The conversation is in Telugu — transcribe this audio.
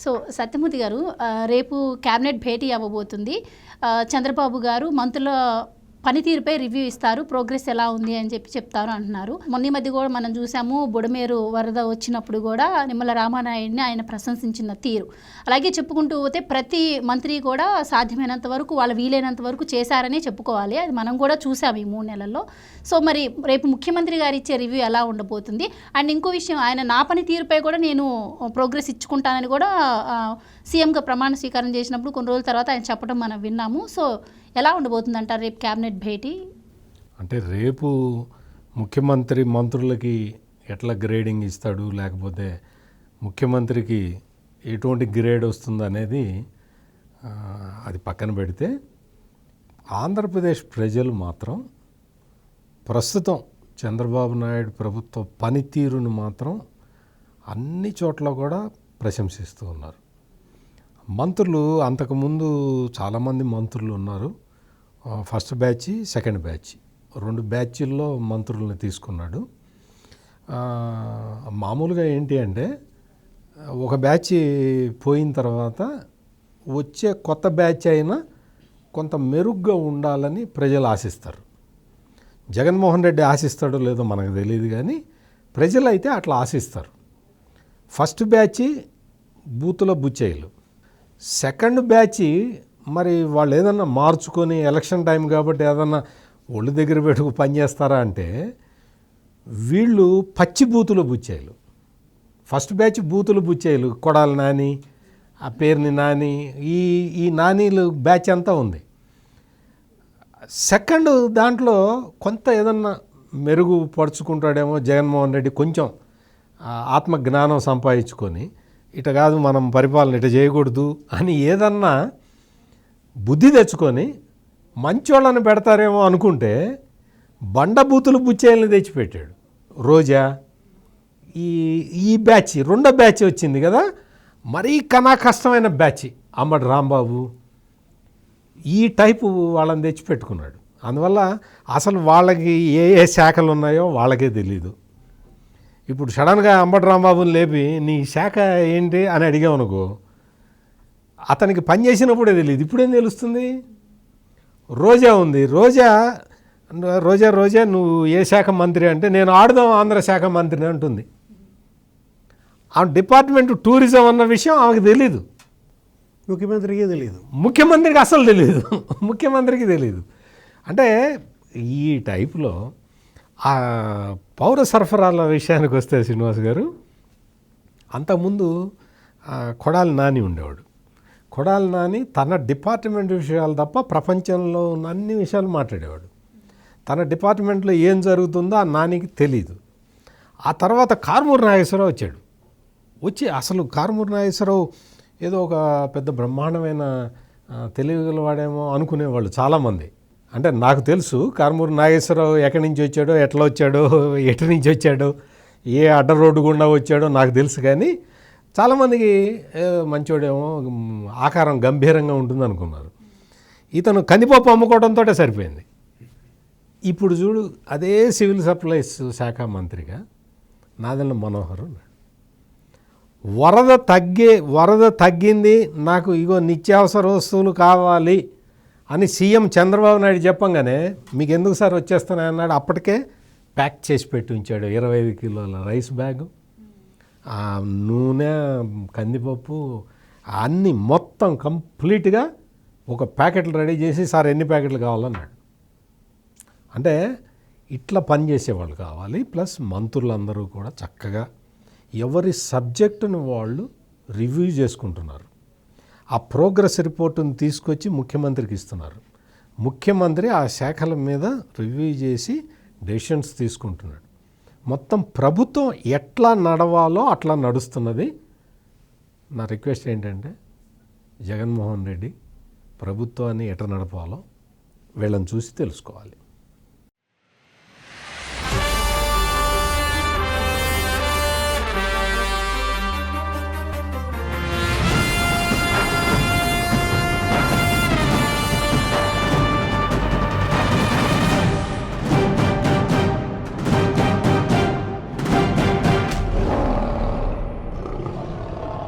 సో సత్యమూర్తి గారు, రేపు క్యాబినెట్ భేటీ అవ్వబోతుంది. చంద్రబాబు గారు మంత్రుల పనితీరుపై రివ్యూ ఇస్తారు, ప్రోగ్రెస్ ఎలా ఉంది అని చెప్తారు అంటున్నారు. మొన్న మధ్య కూడా మనం చూసాము, బుడమేరు వరద వచ్చినప్పుడు కూడా నిమ్మల రామానాయుడిని ఆయన ప్రశంసించిన తీరు. అలాగే చెప్పుకుంటూ పోతే ప్రతి మంత్రి కూడా సాధ్యమైనంత వరకు వాళ్ళు వీలైనంత వరకు చేశారనే చెప్పుకోవాలి. అది మనం కూడా చూసాము ఈ 3 నెలల్లో. సో మరి రేపు ముఖ్యమంత్రి గారు ఇచ్చే రివ్యూ ఎలా ఉండబోతుంది? అండ్ ఇంకో విషయం, ఆయన నా పనితీరుపై కూడా నేను ప్రోగ్రెస్ ఇచ్చుకుంటానని కూడా సీఎంగా ప్రమాణ స్వీకారం చేసినప్పుడు కొన్ని రోజుల తర్వాత ఆయన చెప్పడం మనం విన్నాము. సో ఎలా ఉండబోతుంది అంటారు రేపు క్యాబినెట్ భేటీ? అంటే రేపు ముఖ్యమంత్రి మంత్రులకి ఎట్లా గ్రేడింగ్ ఇస్తాడు, లేకపోతే ముఖ్యమంత్రికి ఎటువంటి గ్రేడ్ వస్తుంది అనేది అది పక్కన పెడితే, ఆంధ్రప్రదేశ్ ప్రజలు మాత్రం ప్రస్తుతం చంద్రబాబు నాయుడు ప్రభుత్వ పనితీరును మాత్రం అన్ని చోట్ల కూడా ప్రశంసిస్తూ ఉన్నారు. మంత్రులు అంతకుముందు చాలామంది మంత్రులు ఉన్నారు. ఫస్ట్ బ్యాచ్, సెకండ్ బ్యాచ్, 2 బ్యాచ్ల్లో మంత్రులను తీసుకున్నాడు. మామూలుగా ఏంటి అంటే, ఒక బ్యాచ్ పోయిన తర్వాత వచ్చే కొత్త బ్యాచ్ అయినా కొంత మెరుగ్గా ఉండాలని ప్రజలు ఆశిస్తారు. జగన్మోహన్ రెడ్డి ఆశిస్తాడో లేదో మనకు తెలియదు, కానీ ప్రజలైతే అట్లా ఆశిస్తారు. ఫస్ట్ బ్యాచ్ బూతుల బుచ్చేయులు, సెకండ్ బ్యాచ్ మరి వాళ్ళు ఏదన్నా మార్చుకొని ఎలక్షన్ టైం కాబట్టి ఏదన్నా ఒళ్ళు దగ్గర పెట్టుకు పనిచేస్తారా అంటే, వీళ్ళు పచ్చి బూతుల బుచ్చేయులు. ఫస్ట్ బ్యాచ్ బూతుల బుచ్చేయులు, కొడాలి నాని, ఆ పేరుని నాని, ఈ నానీలు బ్యాచ్ అంతా ఉంది. సెకండ్ దాంట్లో కొంత ఏదన్నా మెరుగుపరుచుకుంటాడేమో జగన్మోహన్ రెడ్డి, కొంచెం ఆత్మజ్ఞానం సంపాదించుకొని ఇట కాదు మనం పరిపాలన ఇట చేయకూడదు అని ఏదన్నా బుద్ధి తెచ్చుకొని మంచోళ్ళని పెడతారేమో అనుకుంటే బండబూతులు బుచ్చేయాలని తెచ్చిపెట్టాడు. రోజా ఈ బ్యాచ్, 2వ బ్యాచ్ వచ్చింది కదా, మరీ కన్నా కష్టమైన బ్యాచ్ అంబటి రాంబాబు, ఈ టైపు వాళ్ళని తెచ్చిపెట్టుకున్నాడు. అందువల్ల అసలు వాళ్ళకి ఏ శాఖలు ఉన్నాయో వాళ్ళకే తెలీదు. ఇప్పుడు సడన్గా అంబటి రాంబాబుని లేపి నీ శాఖ ఏంటి అని అడిగామనుకో, అతనికి పని చేసినప్పుడే తెలియదు, ఇప్పుడేం తెలుస్తుంది. రోజా ఉంది, రోజా నువ్వు ఏ శాఖ మంత్రి అంటే, నేను ఆడుదాం ఆంధ్ర శాఖ మంత్రిని అంటుంది. ఆ డిపార్ట్మెంట్ టూరిజం అన్న విషయం ఆమెకు తెలీదు, ముఖ్యమంత్రికి అసలు తెలియదు, ముఖ్యమంత్రికి తెలియదు. అంటే ఈ టైపులో ఆ పౌర సరఫరాల విషయానికి వస్తే శ్రీనివాస్ గారు, అంతకుముందు కొడాలి నాని ఉండేవాడు. కొడాలి నాని తన డిపార్ట్మెంట్ విషయాలు తప్ప ప్రపంచంలో ఉన్న అన్ని విషయాలు మాట్లాడేవాడు. తన డిపార్ట్మెంట్లో ఏం జరుగుతుందో ఆ నానికి తెలీదు. ఆ తర్వాత కారుమూరి నాగేశ్వరరావు వచ్చి అసలు కారుమూరి నాగేశ్వరరావు ఏదో ఒక పెద్ద బ్రహ్మాండమైన తెలియగలవాడేమో అనుకునేవాళ్ళు చాలామంది. అంటే నాకు తెలుసు కారుమూరి నాగేశ్వరరావు ఎక్కడి నుంచి వచ్చాడో, ఎట్లా వచ్చాడో, ఎటు నుంచి వచ్చాడో, ఏ అడ్డ రోడ్డు గుండా వచ్చాడో నాకు తెలుసు. కానీ చాలామందికి మంచోడేమో, ఆకారం గంభీరంగా ఉంటుంది అనుకున్నారు. ఇతను కందిపప్పు అమ్ముకోవడంతో సరిపోయింది. ఇప్పుడు చూడు, అదే సివిల్ సప్లైస్ శాఖ మంత్రిగా నాదెళ్ల మనోహర్ ఉన్నాడు. వరద తగ్గింది, నాకు ఇగో నిత్యావసర వస్తువులు కావాలి అని సీఎం చంద్రబాబు నాయుడు చెప్పంగానే, మీకు ఎందుకు సార్ వచ్చేస్తున్నాయన్నాడు. అప్పటికే ప్యాక్ చేసి పెట్టి ఉంచాడు 25 కిలోల రైస్ బ్యాగు, నూనె, కందిపప్పు, అన్నీ మొత్తం కంప్లీట్గా ఒక ప్యాకెట్లు రెడీ చేసి, సార్ ఎన్ని ప్యాకెట్లు కావాలన్నాడు. అంటే ఇట్లా పనిచేసేవాళ్ళు కావాలి. ప్లస్ మంత్రులందరూ కూడా చక్కగా ఎవరి సబ్జెక్టును వాళ్ళు రివ్యూ చేసుకుంటున్నారు. ఆ ప్రోగ్రెస్ రిపోర్టును తీసుకొచ్చి ముఖ్యమంత్రికి ఇస్తున్నారు. ముఖ్యమంత్రి ఆ శాఖల మీద రివ్యూ చేసి డెసిషన్స్ తీసుకుంటున్నాడు. మొత్తం ప్రభుత్వం ఎట్లా నడవాలో అట్లా నడుస్తున్నది. నా రిక్వెస్ట్ ఏంటంటే, జగన్మోహన్ రెడ్డి ప్రభుత్వాన్ని ఎట్లా నడపాలో వీళ్ళని చూసి తెలుసుకోవాలి.